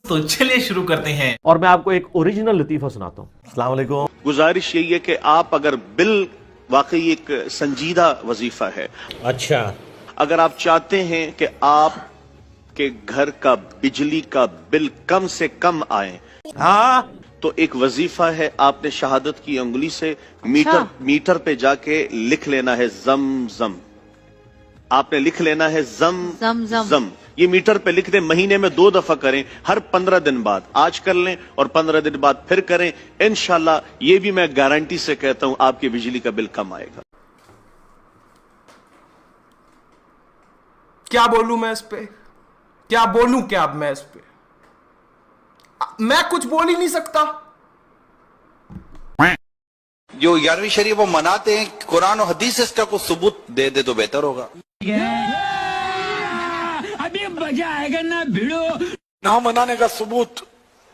तो चलिए शुरू करते हैं। और मैं आपको एक ओरिजिनल लतीफा सुनाता हूँ। अस्सलाम वालेकुम। गुजारिश यही है कि आप अगर बिल वाकई एक संजीदा वजीफा है, अच्छा, अगर आप चाहते हैं कि आप के घर का बिजली का बिल कम से कम आए, हाँ, तो एक वजीफा है, आपने शहादत की उंगली से मीटर पे जाके लिख लेना है जम जम। आपने लिख लेना है जम जम जम। जम। ये मीटर पे लिख दें, महीने में 2 दफा करें, हर 15 दिन बाद। आज कर लें और 15 दिन बाद फिर करें। इंशाल्लाह ये भी मैं गारंटी से कहता हूं आपकी बिजली का बिल कम आएगा। क्या बोलूं मैं इस पे, क्या बोलूं क्या अब मैं इस पे, मैं कुछ बोल ही नहीं सकता। जो 11वीं शरीफ वो मनाते हैं, कुरान और हदीस से इसका कुछ सबूत दे दे तो बेहतर होगा। अभी मजा आएगा ना भिड़ो। ना मनाने का सबूत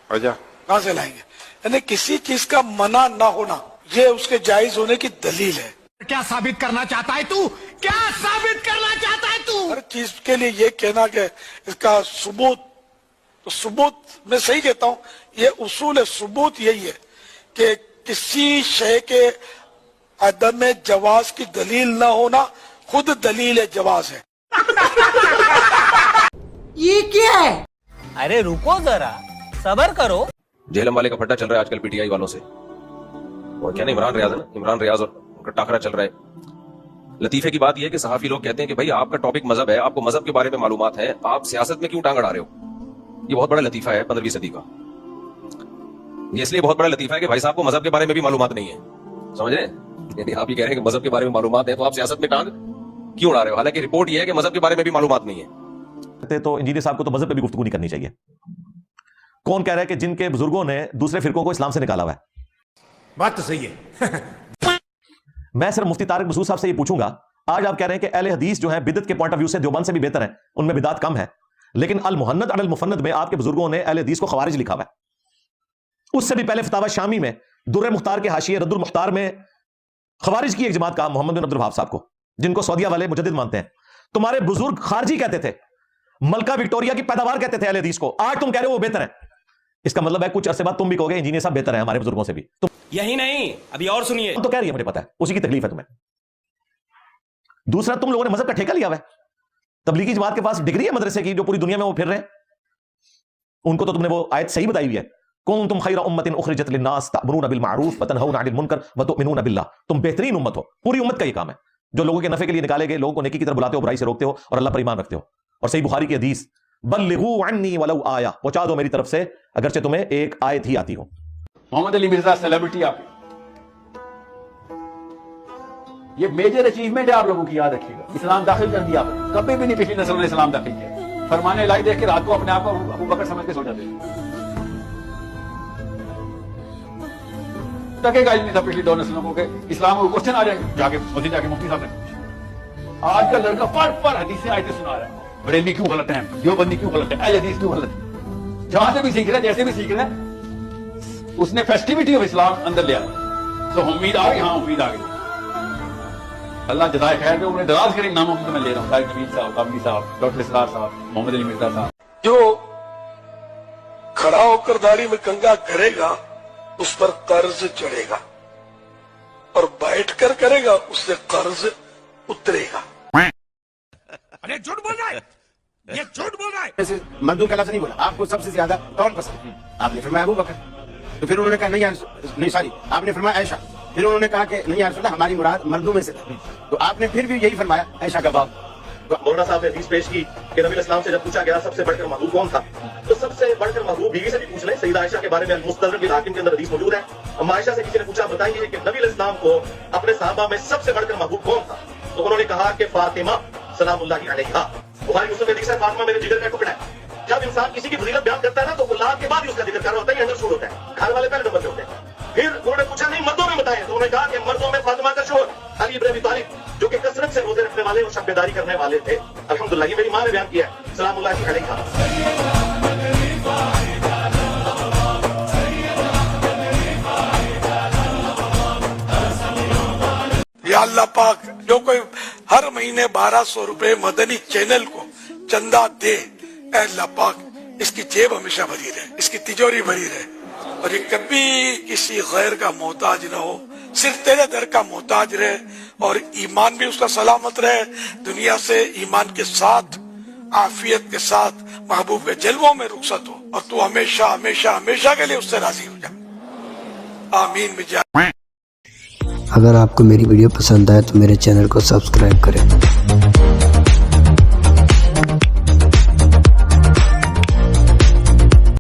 अच्छा, कहां से लाएंगे? यानी किसी चीज का मना ना होना ये उसके जायज होने की दलील है। क्या साबित करना चाहता है तू? क्या साबित करना चाहता है तू? हर चीज के लिए ये कहना कि इसका सबूत, तो सबूत मैं सही कहता हूं, ये उसूल है, सबूत यही है कि किसी शय के अदम जवाज की दलील ना होना खुद दलील है, जवाज है। ये क्या है? अरे रुको जरा, सबर करो। झेलम वाले का फट्टा चल रहा है आजकल पीटीआई वालों से। और क्या नहीं, इमरान रियाज है ना, इमरान रियाज और उनका टाकरा चल रहा है। लतीफे की बात यह है कि सहाफी लोग कहते हैं कि भाई आपका टॉपिक मजहब है, आपको मजहब के बारे में मालूमात है, आप सियासत में क्यों टांग अड़ा रहे हो? ये बहुत बड़ा लतीफा है 15वीं सदी का। ये इसलिए बहुत बड़ा लतीफा है कि भाई साहब को मजहब के बारे में भी मालूमात नहीं है। समझ रहे हैं? यदि आप ये कह रहे हैं कि मजहब के बारे में मालूमात है तो आप सियासत में टांग क्यों उड़ा रहे हो? हालांकि रिपोर्ट ये है कि मजहब के बारे में भी मालूमात नहीं है। तो इंजीनियर साहब को तो मजहब पे भी गुफ्तगू नहीं करनी चाहिए। कौन कह रहा है कि जिनके बुजुर्गों ने दूसरे फिरकों को इस्लाम से निकाला हुआ है? बात तो सही है। मैं सिर्फ मुफ्ती तारिक मसूद साहब से ये पूछूंगा, आज आप कह रहे हैं कि अहले हदीस जो है बिदत के पॉइंट ऑफ व्यू से देवबंद से भी बेहतर है, उनमें बिदात कम है, लेकिन अल मुहन्नद अल मुफन्नद में आपके बुजुर्गों ने अहले हदीस को खवारिज लिखा हुआ है। उससे भी पहले फतावा शामी में दुर्र मुख्तार के हाशिए रद्दुल मुख्तार में खवारिज की एक जमात का मोहम्मद बिन अब्दुल वहाब साहब को, जिनको सऊदिया वाले मुजद्दिद मानते हैं। तुम्हारे बुजुर्ग खारजी कहते थे, मलका विक्टोरिया की पैदावार कहते थे अहले हदीस को, आज तुम कह रहे हो वो बेहतर है। इसका मतलब है कुछ अरसे बाद तुम भी कहोगे इंजीनियर साहब बेहतर है हमारे बुजुर्गों से भी। तुम यही नहीं, अभी और सुनिए। तो कह रही है, मुझे पता है, उसी की तकलीफ है तुम्हें। दूसरा, तुम लोगों ने मजहब का ठेका लिया हुआ है। तबलीगी जमात के पास डिग्री है मदरसे की, जो पूरी दुनिया में वो फिर रहे हैं। उनको तो तुमने वो आयत सही बताई हुई है, कुंतुम खैरा उम्मतिन उखरिजत लिन्नास तअमुरूना बिल मारूफ व तनहौना अनिल मुनकर व तुमिनूना बिल्लाह। तुम बेहतरीन उम्मत हो, पूरी उम्मत का ये काम है, जो लोगों के नफे के लिए निकाले गए, लोगों को नेकी की तरफ बुलाते हो, बुराई से रोकते हो और अल्लाह पर ईमान रखते हो। और सही बुखारी की हदीस, बल्लिगू अन्नी वलौ आया, पहुंचा दो मेरी तरफ से अगरचे तुम्हें एक आयत ही आती हो। मोहम्मद अली मिर्जा सेलिब्रिटी आप, ये मेजर अचीवमेंट है, आप लोगों की याद रखिएगा। इस्लाम दाखिल कर दिया आपने, कभी भी नहीं पिछली नस्ल ने इस्लाम दाखिल किया। फरमाने लाई देख के रात को अपने आप को अबू बकर समझ के सो जाते टकेगा ही नहीं था पिछली 2 नस्लों को, इस्लाम को क्वेश्चन आ जाएंगे, जाके मस्जिद जाके मुफ्ती साहब ने। आज का लड़का पढ़ हदीसें आयतें सुना रहा है, बरेली क्यों गलत है, देवबंदी क्यों गलत है, अहले हदीस क्यों गलत है। जहां से भी सीख रहा है, जैसे भी सीख रहा है, उसने फेस्टिविटी ऑफ इस्लाम अंदर ले आया। तो उम्मीद आ गई, हाँ उम्मीद आ गई। अल्लाह जज़ाए खैर दे, उन्हें दराज करें नामों की तो मैं ले रहा हूँ, तारिक नवीद साहब, काबली साहब, डॉक्टर इसरार साहब, मोहम्मद अली मिर्जा साहब। जो खड़ा होकर दाढ़ी में कंघा करेगा उस पर कर्ज चढ़ेगा, और बैठकर करेगा उससे कर्ज उतरेगा। अरे झूठ बोल रहा है, ये झूठ बोल रहा है। ऐसे मर्दों का लफ्ज़ नहीं बोला। आपको सबसे ज्यादा कौन पसंद? आपने फरमाया अबू बकर। तो फिर उन्होंने कहा नहीं सॉरी, आपने फरमाया आयशा। फिर उन्होंने कहा कि नहीं यार हमारी मुराद मर्दों में से था। तो आपने फिर भी यही फरमाया आयशा का बाप। तो मौलाना साहब ने हदीस पेश की कि नबी इस्लाम से जब पूछा गया सबसे बढ़कर महबूब कौन था, तो सबसे बढ़कर महबूब बीवी से भी पूछ लें। सईदा आयशा के बारे में मुस्तदरक बिल हाकिम के अंदर हदीस मौजूद है। अम्मा आयशा से किसी ने पूछा बताइए कि नबी इस्लाम को अपने सहाबा में सबसे बढ़कर महबूब कौन था, तो उन्होंने कहा कि फातिमा सलामुल्लाहि अलैहा। बुखारी मुस्लिम में हदीस है, फातिमा मेरे जिगर का टुकड़ा है। जब इंसान किसी की फजीलत बयान करता है ना, तो औलाद के बाद ही उसका जिक्र कर रहा होता है, अंडरस्टूड होता है, घर वाले पहले नंबर पे होते हैं। फिर उन्होंने पूछा नहीं मर्दों में बताएं, तो उन्होंने कहा कि मर्दों में फातिमा का शोहर अली इब्न अबी तालिब, जो कि कसरत से रोजे रखने वाले और शब्बेदारी करने वाले थे। अल्हम्दुलिल्लाह, ये मेरी मां ने बयान किया है, सलामुल्लाहि अलैहा। या अल्लाह पाक, जो कोई हर महीने 1200 रुपए मदनी चैनल को चंदा दे, अल्लाह पाक इसकी जेब हमेशा भरी रहे, इसकी तिजोरी भरी रहे, और ये कभी किसी गैर का मोहताज न हो, सिर्फ तेरे दर का मोहताज रहे, और ईमान भी उसका सलामत रहे, दुनिया से ईमान के साथ, आफियत के साथ महबूब के जलवों में रुखसत हो, और तू हमेशा हमेशा हमेशा के लिए उससे राजी हो जा। आमीन में जा। अगर आपको मेरी वीडियो पसंद आए तो मेरे चैनल को सब्सक्राइब करें।